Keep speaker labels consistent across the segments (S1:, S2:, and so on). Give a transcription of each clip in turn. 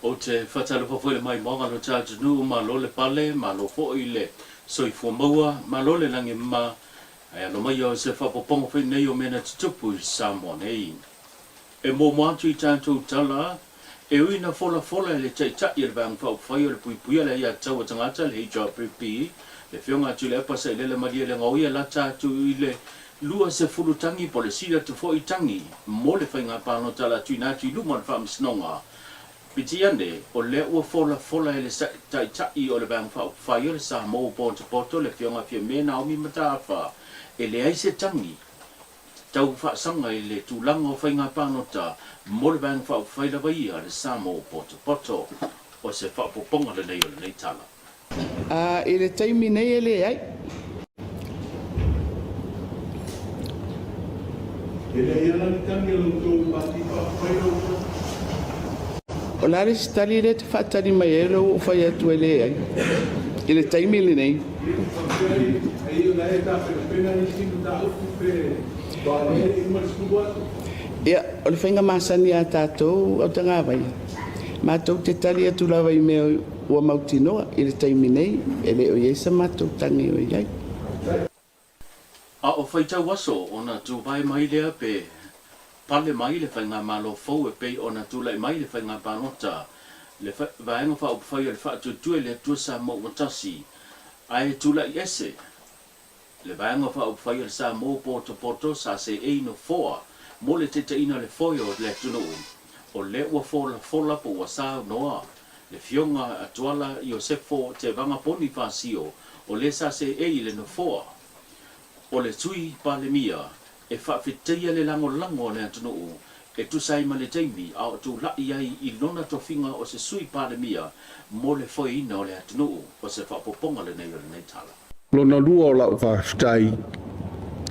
S1: o te whatalo whawhele mai maunga no tātu nu ma lo le pale, ma lo fo i le soi fua maua, ma lo le langi ma ai alo mai o se whapopongo whai nei o mena tutupu i Samoa nei. E mō moatu i tātou tala, e uina fola e le tai le vang whau whai o le puipuia le ia tau tangata le HRPP, le whionga atu le apasa i le maria le ngauia la tātou i le lua se fulutangi po le sila tu fo i tangi, mo le whainga pāno tala tu inatu i luma le whaamisnonga. Piti ande, o le ua fola e le tai o le vang whau whai o le sa mō poto le whionga whia mena o mi matawha, e le aise tangi, tau whaasanga i le tūlanga o whainga pāno ta, mo le vang whau whai la vai a le sa mō poto, o se whapoponga le nei o le nei tala.
S2: I le taimi nei e le ai. O lare si tali le te whatari mai e lo o whai atu e le ai. I le taimi le nei. Ia, o le whainga masani a tātou au tanga vai. Mātou te tali atu lawa i mea ua mautinoa i le taimi nei, e le o iesa mātou tangi o iai.
S1: A o whaitau waso, o na tū vai mai lea pe pale mai le whainga malo fau e pei o na tū lai mai le whainga pānota, le vaenga wha upu whai o le whaatu tue le tua sa mō watasi, ai tū lai ese, le vaenga wha upu whai o le sa mō poto sa se eino foa, mo le te ina le foi o le tunu, o le ua fola po wa sa noa, le fionga atuala i o sefo te vanga poni whasio, o le sa se e le no foa, o le tui pa le mia, e whawhitia le lango le atunu, e tu sai ma le teimi, a o tu lai ai i lona tofinga o se sui pa le mia, mo le foi ina o le atunu, o se whapoponga le nei o le nei tala.
S3: Lona lua o lau whawhitai,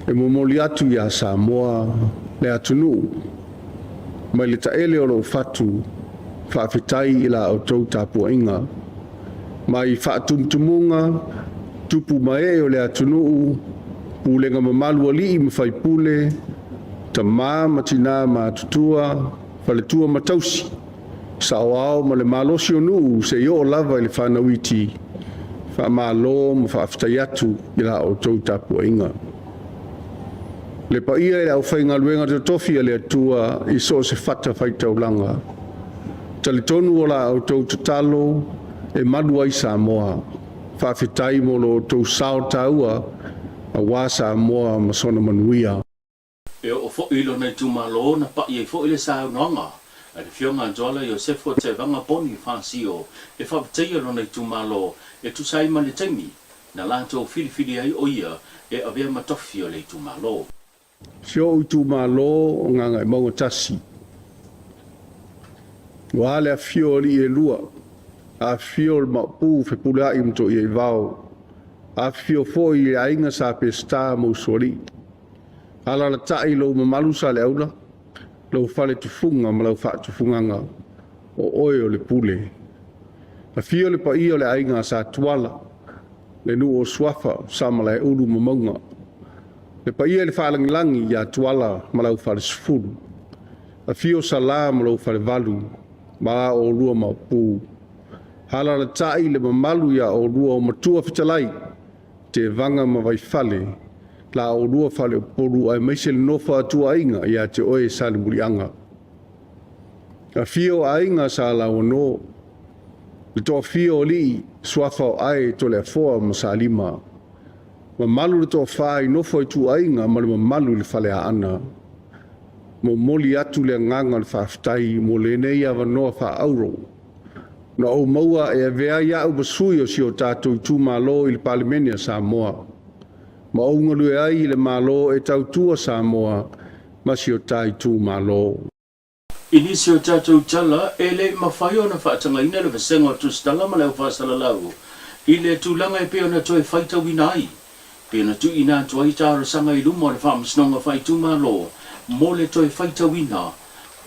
S3: e momoli atu ia Samoa le atunu, mai le taele o lau whatu, whawhitai i la o tau tāpua inga, mai whaatumtumunga, tupu mai o le atunu, pulenga mamalu ali i mawhai pule, ta maa matina maa tutua, whale tua matausi, sa oao ma le malosi o nuu se i o lava i le whanawiti, wha maa lo ma whaaftai atu i la o tau tāpua inga. Le pa ia i au whainga luenga te tofi a le atua i so se whata whaitau langa. Tali tonu o la o tau tatalo e madua i Samoa, whaafetai mo lo tau sao taua, a wasa moa masona manuia.
S1: E o fo ilo nei tu malo na pa i fo ile sa nonga. A le fionga jola yo se fo te vanga poni fansio. E fa te lo nei tu malo e tu sai mani temi. Na lanto fili ai o ia e avea matofi o le tu malo.
S3: Sio u tu malo nganga e maunga tasi. Wale a fiori e lua. A fior ma pu fe pula i mto i vao. A fio foi e ainga sa pesta mo sori. Ala la tai lo mamalu sa le aula. Lo fale tufunga ma lo fa tufunganga. O oe o le pule. A fio le pa i o le ainga sa tuala. Le nu o swafa sa ma le ulu mamunga. Le pa i le whalangilangi ya tuala ma lo fale sfuru. A fio sa la ma lo fale valu. Ma o lua ma pu. Hala la tai le mamalu ya o lua o matua fitalai. Te vanga ma vai fale, la o rua fale o poru ai maise le nofa atua inga ia te oe sa le murianga. A fio a inga sa la o no, le toa fio li swafa o ai to le foa ma sa lima. Ma malu le toa fai nofa i tu a inga ma le malu le fale a ana. Mo moli atu le nganga le whaftai mo le nei awa noa wha auro. Na o maua e vea ia u basui o si o tātou tu malo i le Palimenia Samoa. Ma o ngalu e ai le malo e tau tua Samoa ma si o tai tu malo.
S1: Inisi o tātou tala e le mawhai o na whaatanga ina le vasenga o tu stala ma leo whaasala lau. I le tūlanga e peo na toi whaita wina ai. Peo na tu ina tua i tāra sanga i luma o le whaamisnonga whai tu malo. Mo le toi whaita wina.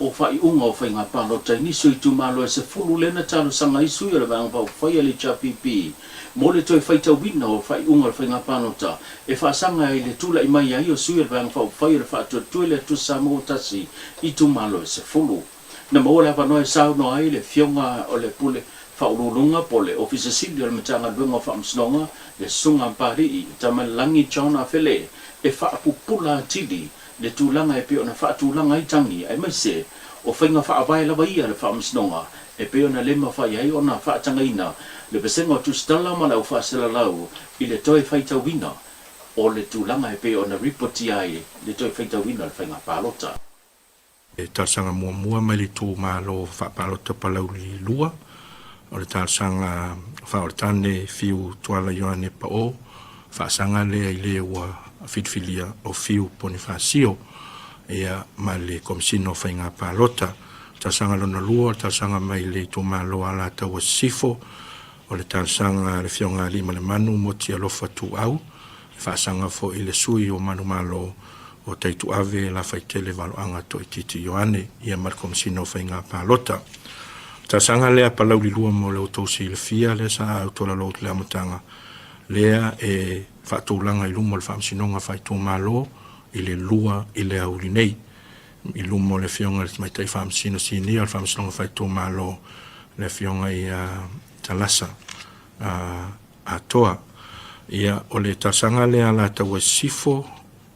S1: O whai unga o whai ngā pālo tai niso i tu malo e se fulu lena talo sanga i sui o le vanga pau whai ale HRPP. Mo le toi whai tau wina o whai unga o whai ngā pālo ta. E wha sanga i le tula i mai ai o sui o le vanga pau whai o le wha atua tue le tu sa mo tasi i tu malo e se fulu. na mo la pa no sa no ai le fionga o le pule fa ulunga pole office sil le mchanga lunga fa msnonga le sunga pari I tamalangi chona fele e fa pupula tili le tulanga e pe ona fa tulanga I tangi ai mai se o fainga fa avai la vai le fa msnonga e pe ona lema fa ai ona fa tangaina le besenga tu stala mala fa sela lau I le toi faita wina o le tulanga e pe ona reporti ai le toi faita wina le fainga palota
S4: e tasanga mua mai le tu malo fa palota palau li lua o le tasanga fa o tane fiu tuala yoane pa o fa sanga le ile wa fitfilia o fiu Bonifacio ia ma le komsino fainga palota tasanga lona lua tasanga mai le tu malo ala tawa sifo o le tasanga le fionga lima le manu moti alofa tu au fa sanga fo ile sui o manu malo o teitu ave la faitele valoanga to Titi Ioane ia ma le komsino fainga palota tasanga lea palau li lua mo le autosi le fia le sa autola lo le amutanga lea e fatulanga I lumo le famsinonga faitu malo I le lua I le auli nei I lumo le fionga le mai tai famsino sini al famsinonga faitu malo le fionga I talasa a toa ia o le tasanga lea la tawa sifo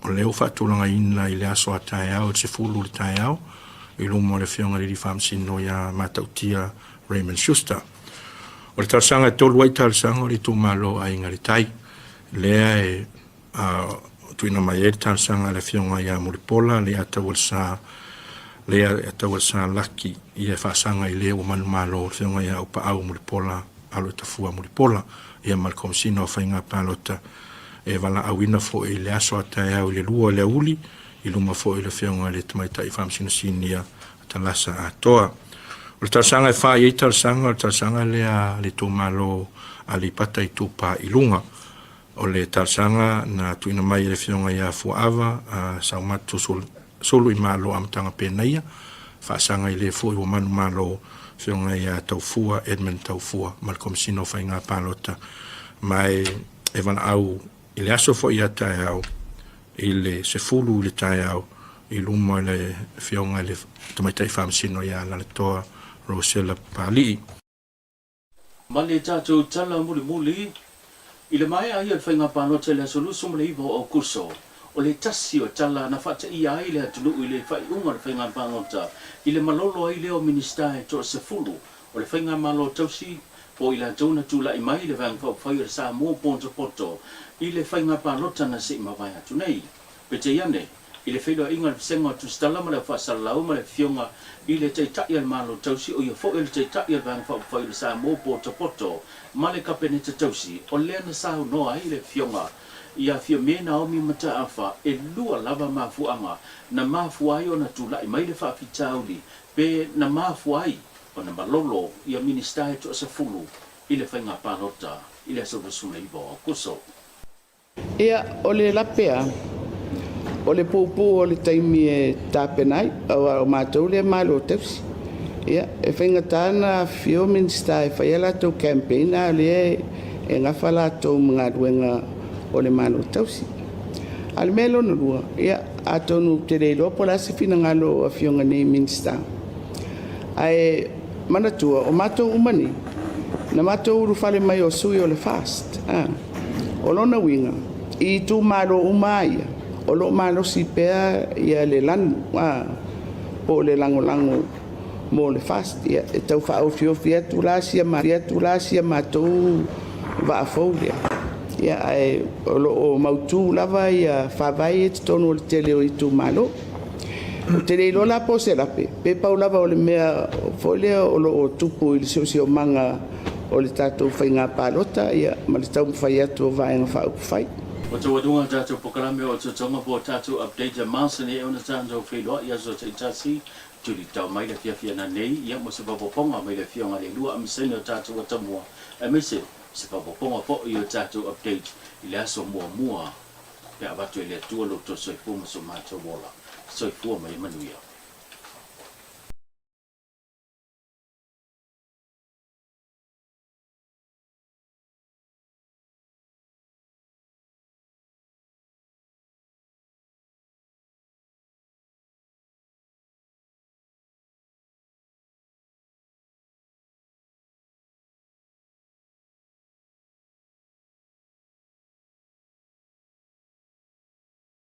S4: o le fatulanga ina I le aso atai au se fulu le tai au I lumo le fionga li famsino ia matautia Raymond Schuster. O le tasanga tolu ai tasanga o le tu malo a inga le tai. Lea e tuina mai e tasanga le fionga ia Muripola, lea atawalsa laki ia fasanga I lea o manu malo le fionga ia upa au Muripola, alo tafua Muripola, ia Malcolm Sino fainga palota e wala awina fo I le aso atai au le lua le uli, I luma fo I le fionga le tamaita I famsino sinia talasa a toa. O le tasanga e wha I tasanga lea le tō malo a li pata I tūpa I lunga. O le tasanga na tuina mai le fionga ia fuava a saumatu solo I malo amtanga penaia. Whaasanga I le fo I o manu malo fionga ia taufua, Edmund taufua, Malcolm Sino whainga palota. Mai e wana au I le aso fo I a tai au, I le sefulu le tai au, I luma le fionga le tamaitai famsino ia la le toa Rosella Pali.
S1: Mali tātou tala muli I le mai ai al whainga pānota le solusu mle iwo o kuso o le tasi o tala na whata I ai le atunu I le whai unga le whainga pānota I le malolo ai leo minister e to se fulu o le whainga malo tausi po I la tauna tula I mai le whang whai o sa mō ponto poto I le whainga pānota na se mawai atu nei. Pete iane I le whailo inga le senga tu stala ma le whasalau ma le fionga I le teitai al malo tausi o ia fo le teitai al vang whai le sa mō poto poto ma le kapeneta tausi o lea na sao noa I le fionga ia fio me Naomi Mataafa e lua lava mafuanga na mafuai o na tula I mai le whaafitauli pe na mafuai o na malolo ia minister to sa fulu I le whainga pānota I le sovasuna iwa o kuso.
S2: Ia o le lapea o le pupu o le taimi e tāpenai o mātou le malo tepsi. Ia e whainga tāna fio minister e whai ala tau campaign a le e ngafa la tau mga ruenga o le malo tausi. Al melo no lua, ia atonu te reilo po la se fina ngalo a fionga nei minister. Ai manatua o mātou umani, na mātou urufale mai o sui o le fast. O lona winga, I tu malo umaia, o lo malo si pea ia le lanu, po le lango mo le fast, ia e tau whao fio fiatulasia mātou va a faulia. Ia ai o mautu lava ia whawai e tonu o le tele o I tu malo. O te reilo la po se lape, pe pau lava o le mea folea o lo o tupu I le sio manga o le tātou whainga pālota, ia ma le tau mwhai atu o vaenga whao kuwhai.
S1: O te wadunga tātou pokalame o te tonga po tātou update a māsane e ona tātou whailoa I aso te tasi, tuli tau mai le fia na nei, ia mo se papoponga mai le fionga le lua amisene o tātou atamua. E mese, se papoponga po I o tātou update I le aso mua, pe abatu I le atua lo to soifua ma so mātou wola, soifua mai manuia.